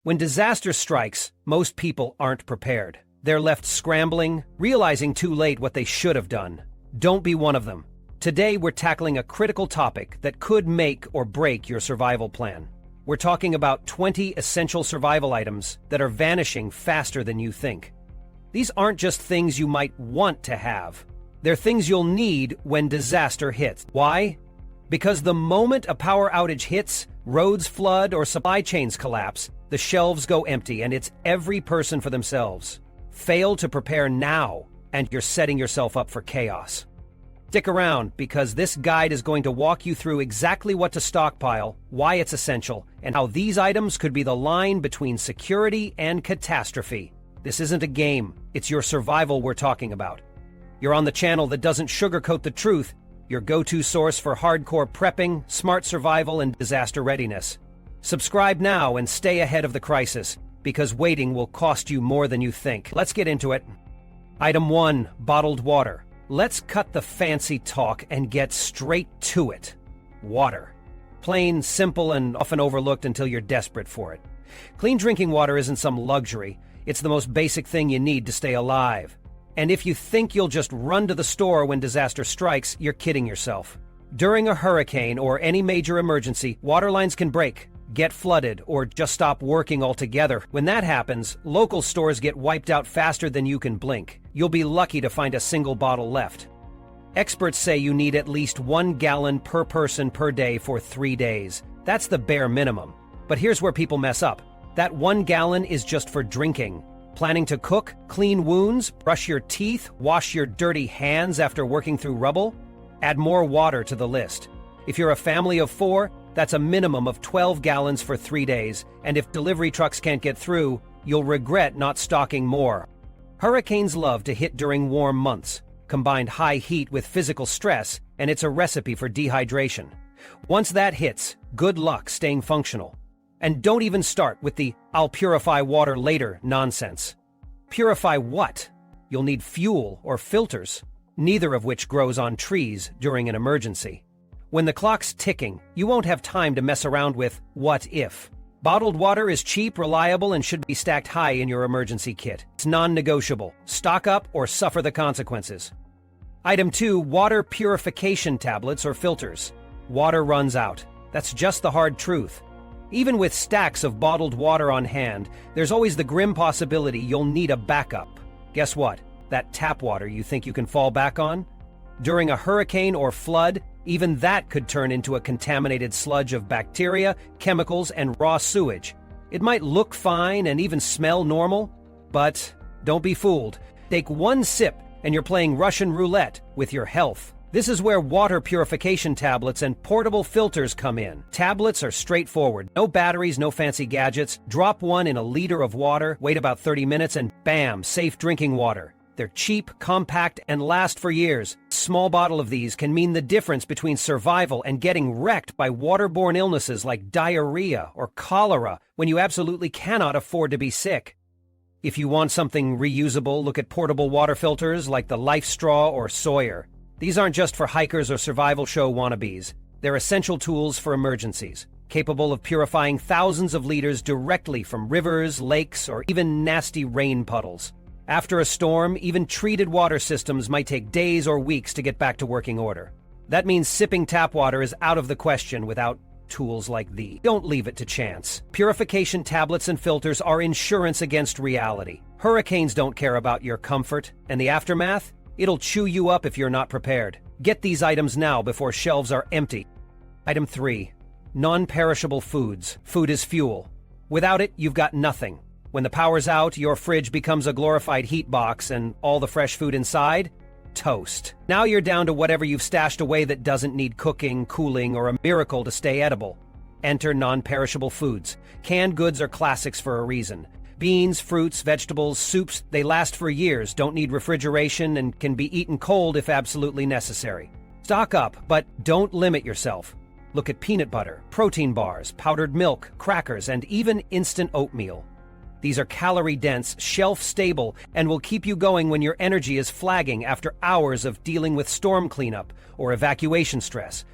When disaster strikes, most people aren't prepared. They're left scrambling, realizing too late what they should have done. Don't be one of them. Today, we're tackling a critical topic that could make or break your survival plan. We're talking about 20 essential survival items that are vanishing faster than you think. These aren't just things you might want to have. They're things you'll need when disaster hits. Why? Because the moment a power outage hits, roads flood or supply chains collapse, the shelves go empty and it's every person for themselves. Fail to prepare now, and you're setting yourself up for chaos. Stick around, because this guide is going to walk you through exactly what to stockpile, why it's essential, and how these items could be the line between security and catastrophe. This isn't a game, it's your survival we're talking about. You're on the channel that doesn't sugarcoat the truth, your go-to source for hardcore prepping, smart survival, and disaster readiness. Subscribe now and stay ahead of the crisis, because waiting will cost you more than you think. Let's get into it. Item 1. Bottled water. Let's cut the fancy talk and get straight to it. Water. Plain, simple, and often overlooked until you're desperate for it. Clean drinking water isn't some luxury. It's the most basic thing you need to stay alive. And if you think you'll just run to the store when disaster strikes, you're kidding yourself. During a hurricane or any major emergency, water lines can break, get flooded, or just stop working altogether. When that happens, local stores get wiped out faster than you can blink. You'll be lucky to find a single bottle left. Experts say you need at least 1 gallon per person per day for 3 days. That's the bare minimum. But here's where people mess up. That 1 gallon is just for drinking. Planning to cook, clean wounds, brush your teeth, wash your dirty hands after working through rubble? Add more water to the list. If you're a family of 4, that's a minimum of 12 gallons for 3 days, and if delivery trucks can't get through, you'll regret not stocking more. Hurricanes love to hit during warm months. Combine high heat with physical stress, and it's a recipe for dehydration. Once that hits, good luck staying functional. And don't even start with the "I'll purify water later" nonsense. Purify what? You'll need fuel or filters, neither of which grows on trees during an emergency. When the clock's ticking, you won't have time to mess around with "what if." Bottled water is cheap, reliable, and should be stacked high in your emergency kit. It's non-negotiable. Stock up or suffer the consequences. Item 2. Water purification tablets or filters. Water runs out. That's just the hard truth. Even with stacks of bottled water on hand, there's always the grim possibility you'll need a backup. Guess what? That tap water you think you can fall back on? During a hurricane or flood, even that could turn into a contaminated sludge of bacteria, chemicals, and raw sewage. It might look fine and even smell normal, but don't be fooled. Take one sip and you're playing Russian roulette with your health. This is where water purification tablets and portable filters come in. Tablets are straightforward. No batteries, no fancy gadgets. Drop one in a liter of water, wait about 30 minutes, and bam, safe drinking water. They're cheap, compact, and last for years. A small bottle of these can mean the difference between survival and getting wrecked by waterborne illnesses like diarrhea or cholera when you absolutely cannot afford to be sick. If you want something reusable, look at portable water filters like the Life Straw or Sawyer. These aren't just for hikers or survival show wannabes. They're essential tools for emergencies, capable of purifying thousands of liters directly from rivers, lakes, or even nasty rain puddles. After a storm, even treated water systems might take days or weeks to get back to working order. That means sipping tap water is out of the question without tools like these. Don't leave it to chance. Purification tablets and filters are insurance against reality. Hurricanes don't care about your comfort, and the aftermath? It'll chew you up if you're not prepared. Get these items now before shelves are empty. Item 3. Non-perishable foods. Food is fuel. Without it, you've got nothing. When the power's out, your fridge becomes a glorified heat box, and all the fresh food inside? Toast. Now you're down to whatever you've stashed away that doesn't need cooking, cooling, or a miracle to stay edible. Enter non-perishable foods. Canned goods are classics for a reason. Beans, fruits, vegetables, soups, they last for years, don't need refrigeration, and can be eaten cold if absolutely necessary. Stock up, but don't limit yourself. Look at peanut butter, protein bars, powdered milk, crackers, and even instant oatmeal. These are calorie-dense, shelf-stable, and will keep you going when your energy is flagging after hours of dealing with storm cleanup or evacuation stress.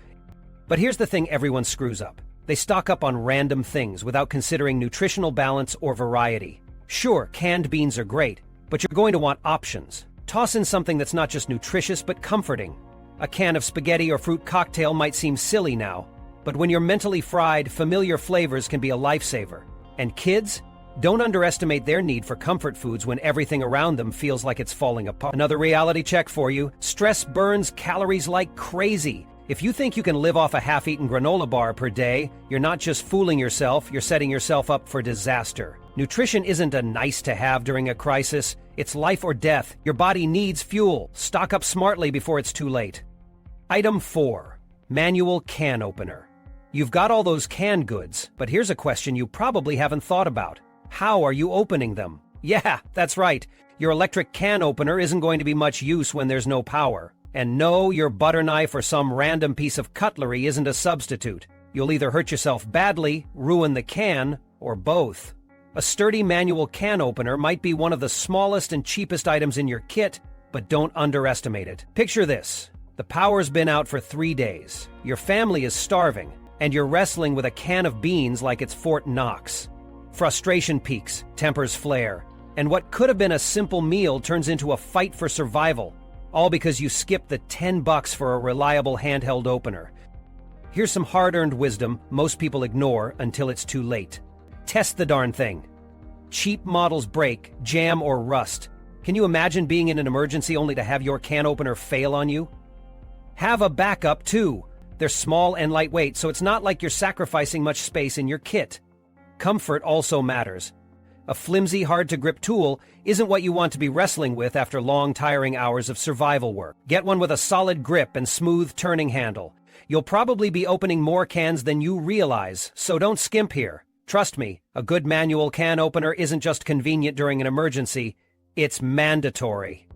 But here's the thing everyone screws up. They stock up on random things without considering nutritional balance or variety. Sure, canned beans are great, but you're going to want options. Toss in something that's not just nutritious but comforting. A can of spaghetti or fruit cocktail might seem silly now, but when you're mentally fried, familiar flavors can be a lifesaver. And kids? Don't underestimate their need for comfort foods when everything around them feels like it's falling apart. Another reality check for you. Stress burns calories like crazy. If you think you can live off a half-eaten granola bar per day, you're not just fooling yourself, you're setting yourself up for disaster. Nutrition isn't a nice-to-have during a crisis. It's life or death. Your body needs fuel. Stock up smartly before it's too late. Item 4. Manual can opener. You've got all those canned goods, but here's a question you probably haven't thought about. How are you opening them? Yeah, that's right. Your electric can opener isn't going to be much use when there's no power. And no, your butter knife or some random piece of cutlery isn't a substitute. You'll either hurt yourself badly, ruin the can, or both. A sturdy manual can opener might be one of the smallest and cheapest items in your kit, but don't underestimate it. Picture this. The power's been out for 3 days. Your family is starving, and you're wrestling with a can of beans like it's Fort Knox. Frustration peaks, tempers flare, and what could have been a simple meal turns into a fight for survival, all because you skipped the $10 for a reliable handheld opener. Here's some hard-earned wisdom most people ignore until it's too late. Test the darn thing. Cheap models break, jam, or rust. Can you imagine being in an emergency only to have your can opener fail on you? Have a backup, too. They're small and lightweight, so it's not like you're sacrificing much space in your kit. Comfort also matters. A flimsy, hard-to-grip tool isn't what you want to be wrestling with after long, tiring hours of survival work. Get one with a solid grip and smooth turning handle. You'll probably be opening more cans than you realize, so don't skimp here. Trust me, a good manual can opener isn't just convenient during an emergency, it's mandatory.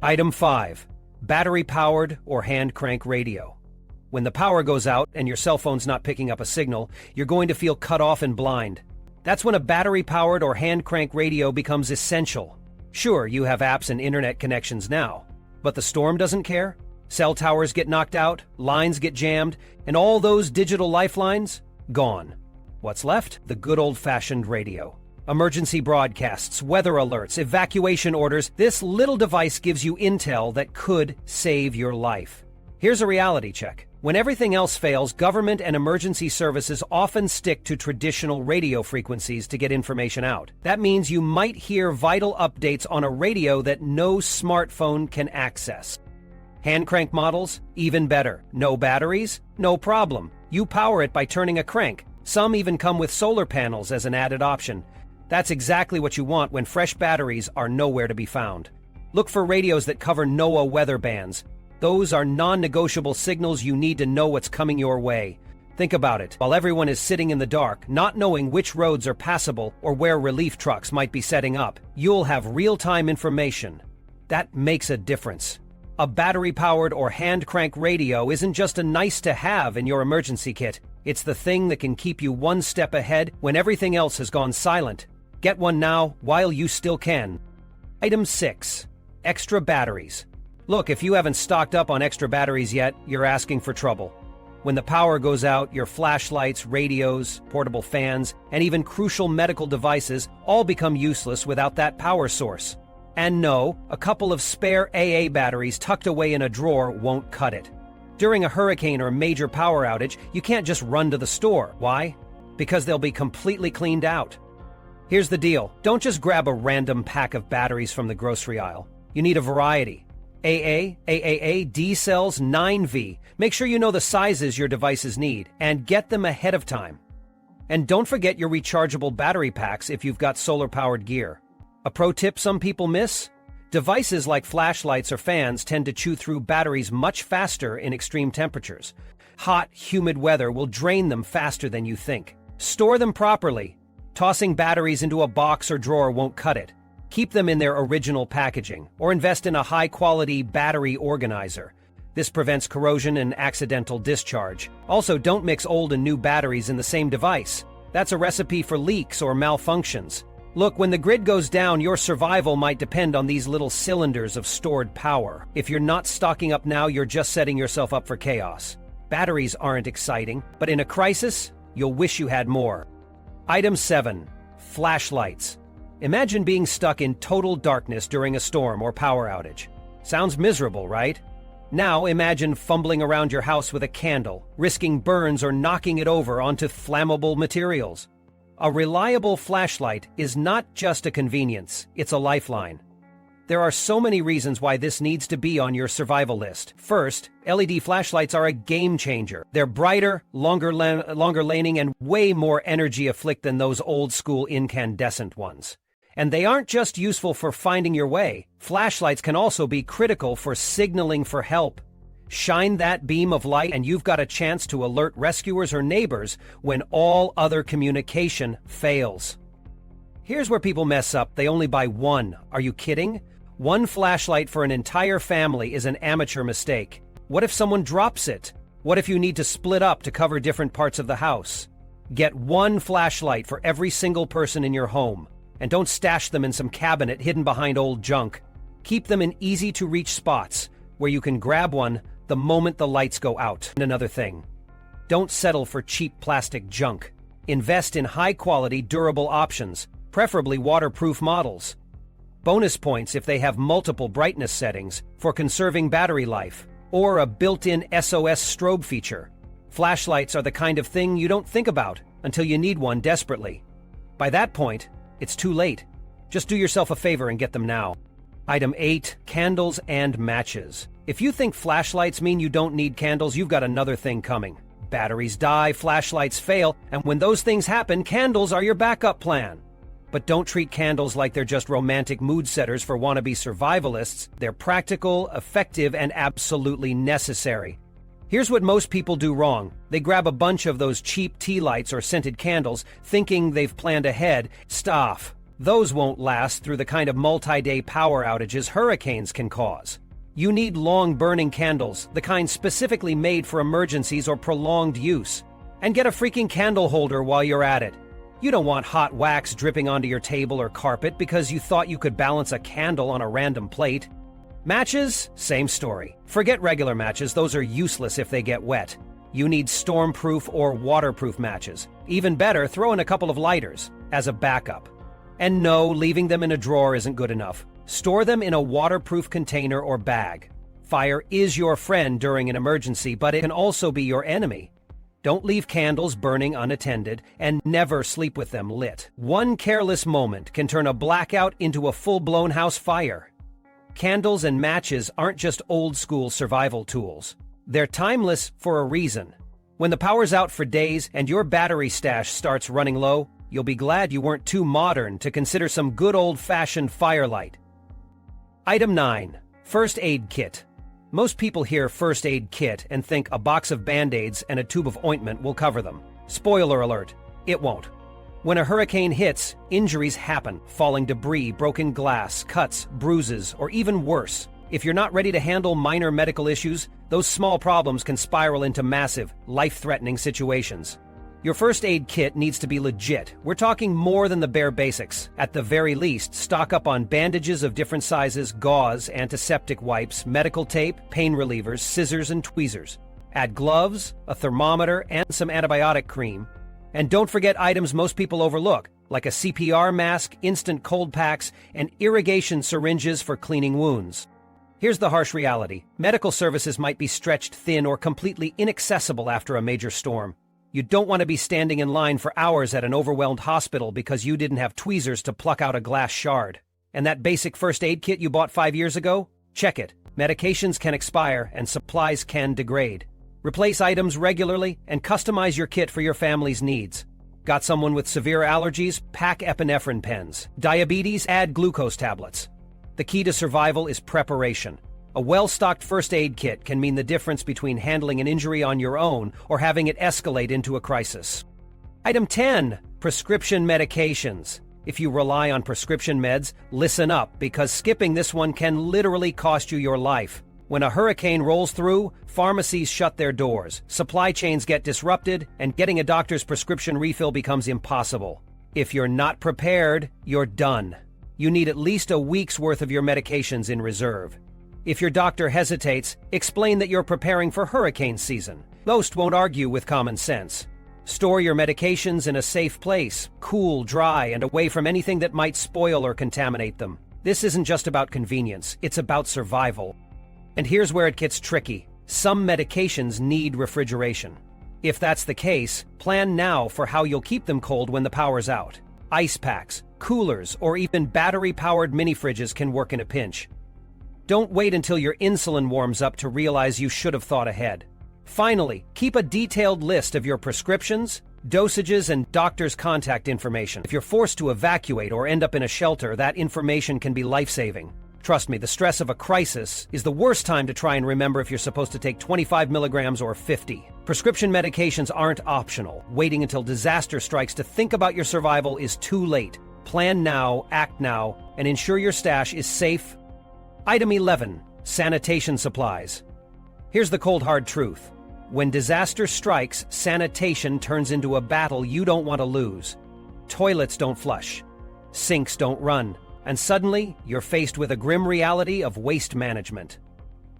Item 5. Battery-powered or hand-crank radio. When the power goes out and your cell phone's not picking up a signal, you're going to feel cut off and blind. That's when a battery-powered or hand-crank radio becomes essential. Sure, you have apps and internet connections now, but the storm doesn't care? Cell towers get knocked out, lines get jammed, and all those digital lifelines? Gone. What's left? The good old-fashioned radio. Emergency broadcasts, weather alerts, evacuation orders. This little device gives you intel that could save your life. Here's a reality check. When everything else fails, government and emergency services often stick to traditional radio frequencies to get information out. That means you might hear vital updates on a radio that no smartphone can access. Hand crank models? Even better. No batteries? No problem. You power it by turning a crank. Some even come with solar panels as an added option. That's exactly what you want when fresh batteries are nowhere to be found. Look for radios that cover NOAA weather bands. Those are non-negotiable signals you need to know what's coming your way. Think about it. While everyone is sitting in the dark, not knowing which roads are passable or where relief trucks might be setting up, you'll have real-time information. That makes a difference. A battery-powered or hand-crank radio isn't just a nice-to-have in your emergency kit. It's the thing that can keep you one step ahead when everything else has gone silent. Get one now while you still can. Item 6. Extra batteries. Look, if you haven't stocked up on extra batteries yet, you're asking for trouble. When the power goes out, your flashlights, radios, portable fans, and even crucial medical devices all become useless without that power source. And no, a couple of spare AA batteries tucked away in a drawer won't cut it. During a hurricane or major power outage, you can't just run to the store. Why? Because they'll be completely cleaned out. Here's the deal. Don't just grab a random pack of batteries from the grocery aisle. You need a variety. AA, AAA, D cells, 9V. Make sure you know the sizes your devices need, and get them ahead of time. And don't forget your rechargeable battery packs if you've got solar-powered gear. A pro tip some people miss? Devices like flashlights or fans tend to chew through batteries much faster in extreme temperatures. Hot, humid weather will drain them faster than you think. Store them properly. Tossing batteries into a box or drawer won't cut it. Keep them in their original packaging, or invest in a high-quality battery organizer. This prevents corrosion and accidental discharge. Also, don't mix old and new batteries in the same device. That's a recipe for leaks or malfunctions. Look, when the grid goes down, your survival might depend on these little cylinders of stored power. If you're not stocking up now, you're just setting yourself up for chaos. Batteries aren't exciting, but in a crisis, you'll wish you had more. Item 7. Flashlights. Imagine being stuck in total darkness during a storm or power outage. Sounds miserable, right? Now imagine fumbling around your house with a candle, risking burns or knocking it over onto flammable materials. A reliable flashlight is not just a convenience, it's a lifeline. There are so many reasons why this needs to be on your survival list. First, LED flashlights are a game changer. They're brighter, longer laning, and way more energy-afflict than those old-school incandescent ones. And they aren't just useful for finding your way. Flashlights can also be critical for signaling for help. Shine that beam of light and you've got a chance to alert rescuers or neighbors when all other communication fails. Here's where people mess up. They only buy one. Are you kidding? One flashlight for an entire family is an amateur mistake. What if someone drops it? What if you need to split up to cover different parts of the house? Get one flashlight for every single person in your home. And don't stash them in some cabinet hidden behind old junk. Keep them in easy-to-reach spots where you can grab one the moment the lights go out. And another thing, don't settle for cheap plastic junk. Invest in high-quality, durable options, preferably waterproof models. Bonus points if they have multiple brightness settings for conserving battery life, or a built-in SOS strobe feature. Flashlights are the kind of thing you don't think about until you need one desperately. By that point, it's too late. Just do yourself a favor and get them now. Item 8. Candles and matches. If you think flashlights mean you don't need candles, you've got another thing coming. Batteries die, flashlights fail, and when those things happen, candles are your backup plan. But don't treat candles like they're just romantic mood setters for wannabe survivalists. They're practical, effective, and absolutely necessary. Here's what most people do wrong. They grab a bunch of those cheap tea lights or scented candles, thinking they've planned ahead. Stuff. Those won't last through the kind of multi-day power outages hurricanes can cause. You need long-burning candles, the kind specifically made for emergencies or prolonged use. And get a freaking candle holder while you're at it. You don't want hot wax dripping onto your table or carpet because you thought you could balance a candle on a random plate. Matches? Same story. Forget regular matches, those are useless if they get wet. You need stormproof or waterproof matches. Even better, throw in a couple of lighters as a backup. And no, leaving them in a drawer isn't good enough. Store them in a waterproof container or bag. Fire is your friend during an emergency, but it can also be your enemy. Don't leave candles burning unattended, and never sleep with them lit. One careless moment can turn a blackout into a full-blown house fire. Candles and matches aren't just old-school survival tools. They're timeless for a reason. When the power's out for days and your battery stash starts running low, you'll be glad you weren't too modern to consider some good old-fashioned firelight. Item 9. First aid kit. Most people hear first aid kit and think a box of Band-Aids and a tube of ointment will cover them. Spoiler alert, it won't. When a hurricane hits, injuries happen, falling debris, broken glass, cuts, bruises, or even worse. If you're not ready to handle minor medical issues, those small problems can spiral into massive, life-threatening situations. Your first aid kit needs to be legit. We're talking more than the bare basics. At the very least, stock up on bandages of different sizes, gauze, antiseptic wipes, medical tape, pain relievers, scissors, and tweezers. Add gloves, a thermometer, and some antibiotic cream. And don't forget items most people overlook, like a CPR mask, instant cold packs, and irrigation syringes for cleaning wounds. Here's the harsh reality. Medical services might be stretched thin or completely inaccessible after a major storm. You don't want to be standing in line for hours at an overwhelmed hospital because you didn't have tweezers to pluck out a glass shard. And that basic first aid kit you bought 5 years ago? Check it. Medications can expire and supplies can degrade. Replace items regularly and customize your kit for your family's needs. Got someone with severe allergies? Pack epinephrine pens. Diabetes? Add glucose tablets. The key to survival is preparation. A well-stocked first aid kit can mean the difference between handling an injury on your own or having it escalate into a crisis. Item 10. Prescription medications. If you rely on prescription meds, listen up because skipping this one can literally cost you your life. When a hurricane rolls through, pharmacies shut their doors, supply chains get disrupted, and getting a doctor's prescription refill becomes impossible. If you're not prepared, you're done. You need at least a week's worth of your medications in reserve. If your doctor hesitates, explain that you're preparing for hurricane season. Most won't argue with common sense. Store your medications in a safe place, cool, dry, and away from anything that might spoil or contaminate them. This isn't just about convenience, it's about survival. And here's where it gets tricky. Some medications need refrigeration. If that's the case, plan now for how you'll keep them cold when the power's out. Ice packs, coolers, or even battery-powered mini-fridges can work in a pinch. Don't wait until your insulin warms up to realize you should have thought ahead. Finally, keep a detailed list of your prescriptions, dosages, and doctor's contact information. If you're forced to evacuate or end up in a shelter, that information can be life-saving. Trust me, the stress of a crisis is the worst time to try and remember if you're supposed to take 25 milligrams or 50. Prescription medications aren't optional. Waiting until disaster strikes to think about your survival is too late. Plan now, act now, and ensure your stash is safe. Item 11. Sanitation supplies. Here's the cold hard truth. When disaster strikes, sanitation turns into a battle you don't want to lose. Toilets don't flush. Sinks don't run. And suddenly, you're faced with a grim reality of waste management.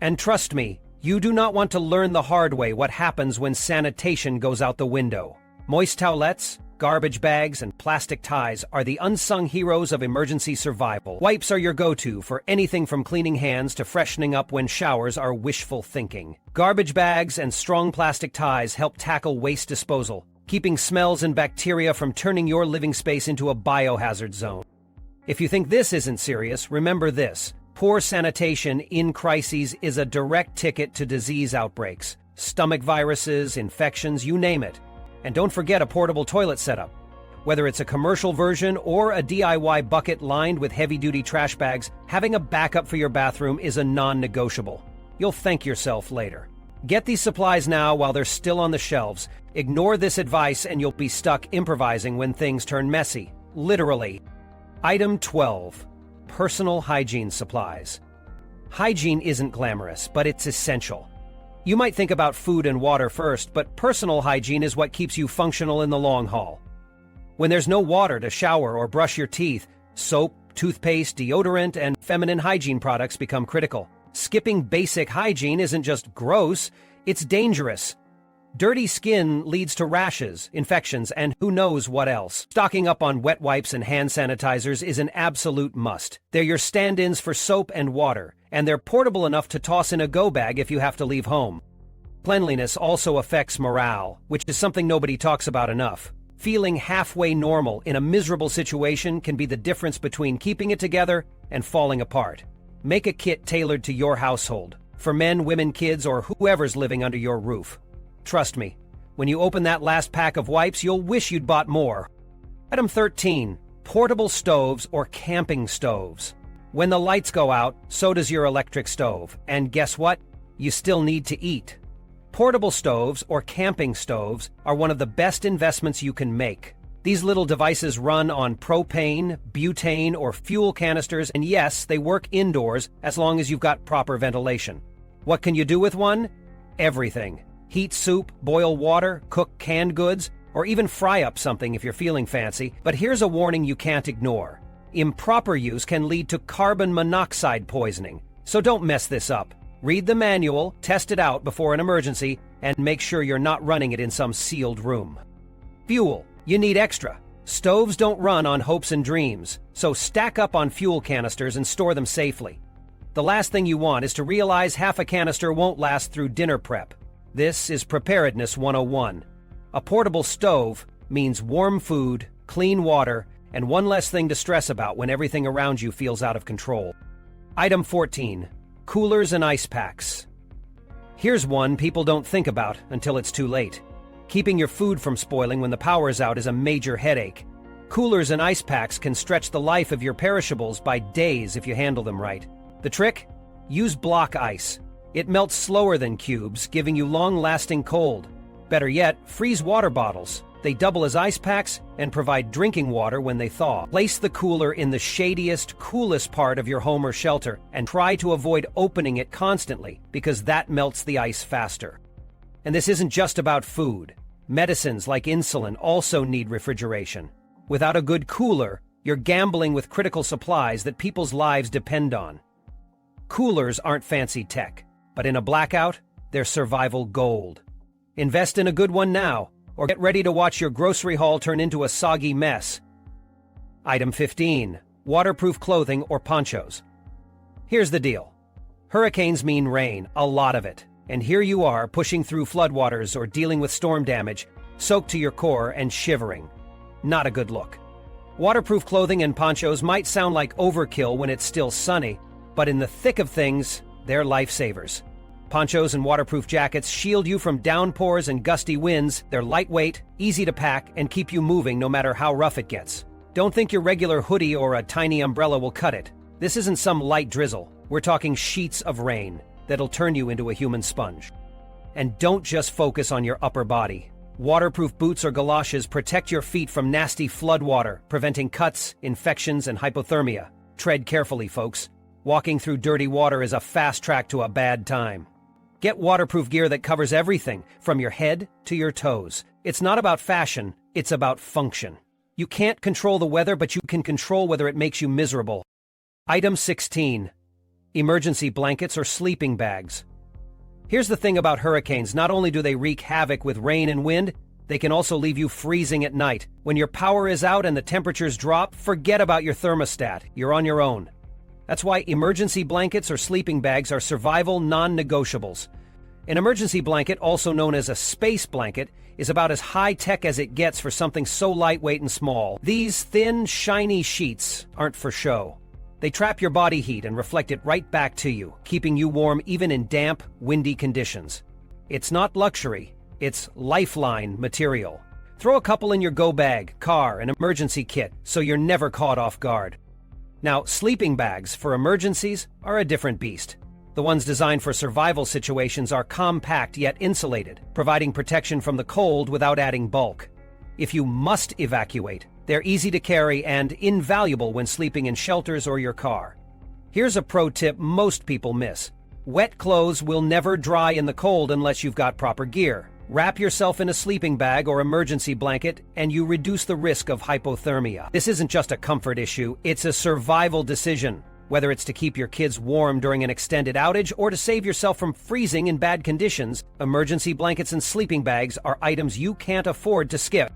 And trust me, you do not want to learn the hard way what happens when sanitation goes out the window. Moist towelettes, garbage bags, and plastic ties are the unsung heroes of emergency survival. Wipes are your go-to for anything from cleaning hands to freshening up when showers are wishful thinking. Garbage bags and strong plastic ties help tackle waste disposal, keeping smells and bacteria from turning your living space into a biohazard zone. If you think this isn't serious, remember this. Poor sanitation in crises is a direct ticket to disease outbreaks. Stomach viruses, infections, you name it. And don't forget a portable toilet setup. Whether it's a commercial version or a DIY bucket lined with heavy-duty trash bags, having a backup for your bathroom is a non-negotiable. You'll thank yourself later. Get these supplies now while they're still on the shelves. Ignore this advice and you'll be stuck improvising when things turn messy. Literally. Item 12. Personal hygiene supplies. Hygiene isn't glamorous, but it's essential. You might think about food and water first, but personal hygiene is what keeps you functional in the long haul. When there's no water to shower or brush your teeth, soap, toothpaste, deodorant, and feminine hygiene products become critical. Skipping basic hygiene isn't just gross, it's dangerous. Dirty skin leads to rashes, infections, and who knows what else. Stocking up on wet wipes and hand sanitizers is an absolute must. They're your stand-ins for soap and water, and they're portable enough to toss in a go bag if you have to leave home. Cleanliness also affects morale, which is something nobody talks about enough. Feeling halfway normal in a miserable situation can be the difference between keeping it together and falling apart. Make a kit tailored to your household, for men, women, kids, or whoever's living under your roof. Trust me, when you open that last pack of wipes, you'll wish you'd bought more. Item 13. Portable stoves or camping stoves. When the lights go out, so does your electric stove. And guess what? You still need to eat. Portable stoves or camping stoves are one of the best investments you can make. These little devices run on propane, butane, or fuel canisters, and yes, they work indoors as long as you've got proper ventilation. What can you do with one? Everything. Heat soup, boil water, cook canned goods, or even fry up something if you're feeling fancy. But here's a warning you can't ignore. Improper use can lead to carbon monoxide poisoning, so don't mess this up. Read the manual, test it out before an emergency, and make sure you're not running it in some sealed room. Fuel. You need extra. Stoves don't run on hopes and dreams, so stack up on fuel canisters and store them safely. The last thing you want is to realize half a canister won't last through dinner prep. This is Preparedness 101. A portable stove means warm food, clean water, and one less thing to stress about when everything around you feels out of control. Item 14. Coolers and ice packs. Here's one people don't think about until it's too late. Keeping your food from spoiling when the power is out is a major headache. Coolers and ice packs can stretch the life of your perishables by days if you handle them right. The trick? Use block ice. It melts slower than cubes, giving you long-lasting cold. Better yet, freeze water bottles. They double as ice packs and provide drinking water when they thaw. Place the cooler in the shadiest, coolest part of your home or shelter and try to avoid opening it constantly because that melts the ice faster. And this isn't just about food. Medicines like insulin also need refrigeration. Without a good cooler, you're gambling with critical supplies that people's lives depend on. Coolers aren't fancy tech, but in a blackout, they're survival gold. Invest in a good one now. or get ready to watch your grocery haul turn into a soggy mess. Item 15. Waterproof clothing or ponchos. Here's the deal. Hurricanes mean rain, a lot of it. And here you are, pushing through floodwaters or dealing with storm damage, soaked to your core and shivering. Not a good look. Waterproof clothing and ponchos might sound like overkill when it's still sunny, but in the thick of things, they're lifesavers. Ponchos and waterproof jackets shield you from downpours and gusty winds. They're lightweight, easy to pack, and keep you moving no matter how rough it gets. Don't think your regular hoodie or a tiny umbrella will cut it. This isn't some light drizzle. We're talking sheets of rain that'll turn you into a human sponge. And don't just focus on your upper body. Waterproof boots or galoshes protect your feet from nasty floodwater, preventing cuts, infections, and hypothermia. Tread carefully, folks. Walking through dirty water is a fast track to a bad time. Get waterproof gear that covers everything, from your head to your toes. It's not about fashion, it's about function. You can't control the weather, but you can control whether it makes you miserable. Item 16. Emergency blankets or sleeping bags. Here's the thing about hurricanes. Not only do they wreak havoc with rain and wind, they can also leave you freezing at night. When your power is out and the temperatures drop, forget about your thermostat. You're on your own. That's why emergency blankets or sleeping bags are survival non-negotiables. An emergency blanket, also known as a space blanket, is about as high-tech as it gets for something so lightweight and small. These thin, shiny sheets aren't for show. They trap your body heat and reflect it right back to you, keeping you warm even in damp, windy conditions. It's not luxury, it's lifeline material. Throw a couple in your go bag, car, and emergency kit so you're never caught off guard. Now, sleeping bags for emergencies are a different beast. The ones designed for survival situations are compact yet insulated, providing protection from the cold without adding bulk. If you must evacuate, they're easy to carry and invaluable when sleeping in shelters or your car. Here's a pro tip most people miss. Wet clothes will never dry in the cold unless you've got proper gear. Wrap yourself in a sleeping bag or emergency blanket, and you reduce the risk of hypothermia. This isn't just a comfort issue, it's a survival decision. Whether it's to keep your kids warm during an extended outage or to save yourself from freezing in bad conditions, emergency blankets and sleeping bags are items you can't afford to skip.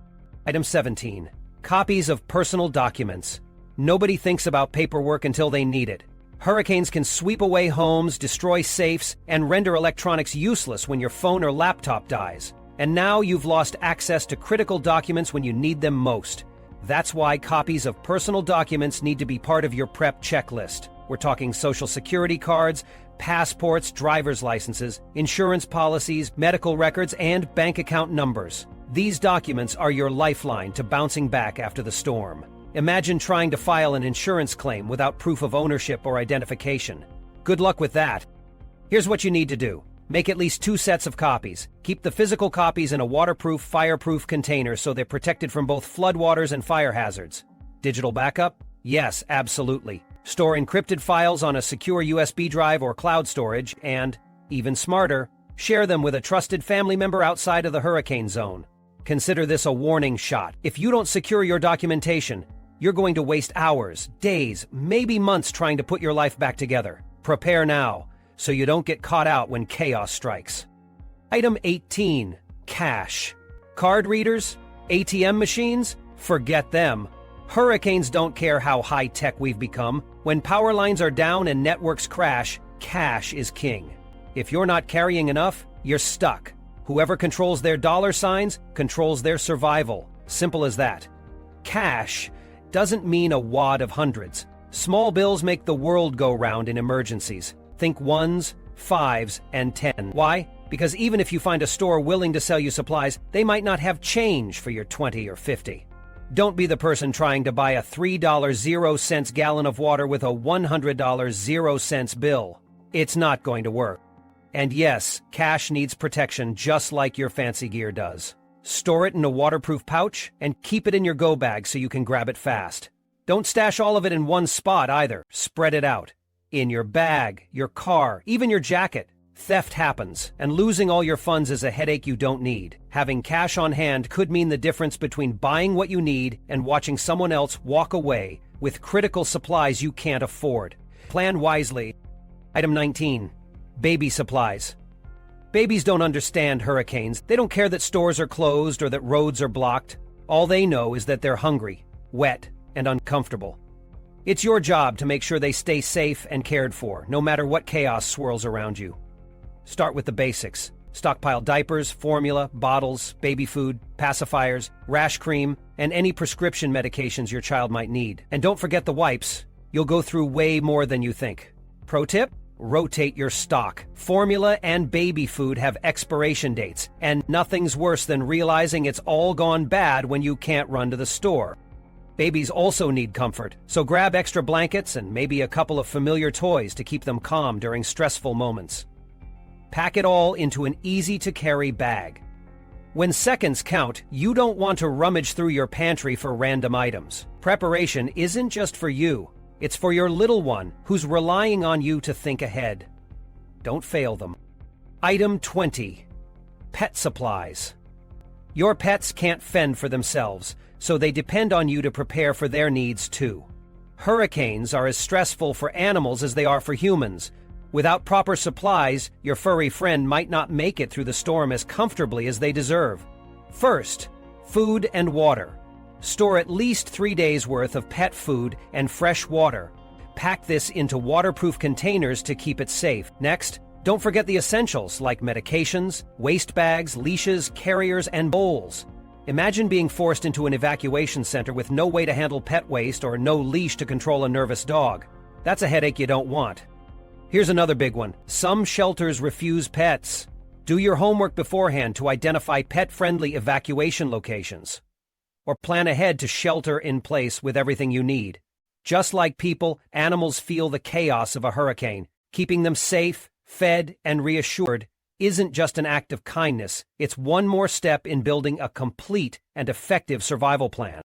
Item 17. Copies of personal documents. Nobody thinks about paperwork until they need it. Hurricanes can sweep away homes, destroy safes, and render electronics useless when your phone or laptop dies. And now you've lost access to critical documents when you need them most. That's why copies of personal documents need to be part of your prep checklist. We're talking social security cards, passports, driver's licenses, insurance policies, medical records, and bank account numbers. These documents are your lifeline to bouncing back after the storm. Imagine trying to file an insurance claim without proof of ownership or identification. Good luck with that. Here's what you need to do. Make at least 2 sets of copies. Keep the physical copies in a waterproof, fireproof container so they're protected from both floodwaters and fire hazards. Digital backup? Yes, absolutely. Store encrypted files on a secure USB drive or cloud storage, and, even smarter, share them with a trusted family member outside of the hurricane zone. Consider this a warning shot. If you don't secure your documentation, you're going to waste hours, days, maybe months trying to put your life back together. Prepare now, so you don't get caught out when chaos strikes. Item 18. Cash. Card readers? ATM machines? Forget them. Hurricanes don't care how high-tech we've become. When power lines are down and networks crash, cash is king. If you're not carrying enough, you're stuck. Whoever controls their dollar signs controls their survival. Simple as that. Cash doesn't mean a wad of hundreds. Small bills make the world go round in emergencies. Think 1s, 5s, and 10. Why? Because even if you find a store willing to sell you supplies, they might not have change for your 20 or 50. Don't be the person trying to buy a $3.00 gallon of water with a $100.00 bill. It's not going to work. And yes, cash needs protection just like your fancy gear does. Store it in a waterproof pouch and keep it in your go bag so you can grab it fast. Don't stash all of it in one spot either. Spread it out. In your bag, your car, even your jacket. Theft happens, and losing all your funds is a headache you don't need. Having cash on hand could mean the difference between buying what you need and watching someone else walk away with critical supplies you can't afford. Plan wisely. Item 19. Baby supplies. Babies don't understand hurricanes. They don't care that stores are closed or that roads are blocked. All they know is that they're hungry, wet, and uncomfortable. It's your job to make sure they stay safe and cared for, no matter what chaos swirls around you. Start with the basics. Stockpile diapers, formula, bottles, baby food, pacifiers, rash cream, and any prescription medications your child might need. And don't forget the wipes. You'll go through way more than you think. Pro tip? Rotate your stock. Formula and baby food have expiration dates, and nothing's worse than realizing it's all gone bad when you can't run to the store. Babies also need comfort, so grab extra blankets and maybe a couple of familiar toys to keep them calm during stressful moments. Pack it all into an easy-to-carry bag. When seconds count, you don't want to rummage through your pantry for random items. Preparation isn't just for you. It's for your little one who's relying on you to think ahead. Don't fail them. Item 20. Pet supplies. Your pets can't fend for themselves, so they depend on you to prepare for their needs too. Hurricanes are as stressful for animals as they are for humans. Without proper supplies, your furry friend might not make it through the storm as comfortably as they deserve. First, food and water. Store at least 3 days' worth of pet food and fresh water. Pack this into waterproof containers to keep it safe. Next, don't forget the essentials like medications, waste bags, leashes, carriers, and bowls. Imagine being forced into an evacuation center with no way to handle pet waste or no leash to control a nervous dog. That's a headache you don't want. Here's another big one. Some shelters refuse pets. Do your homework beforehand to identify pet-friendly evacuation locations. Or plan ahead to shelter in place with everything you need. Just like people, animals feel the chaos of a hurricane. Keeping them safe, fed, and reassured isn't just an act of kindness. It's one more step in building a complete and effective survival plan.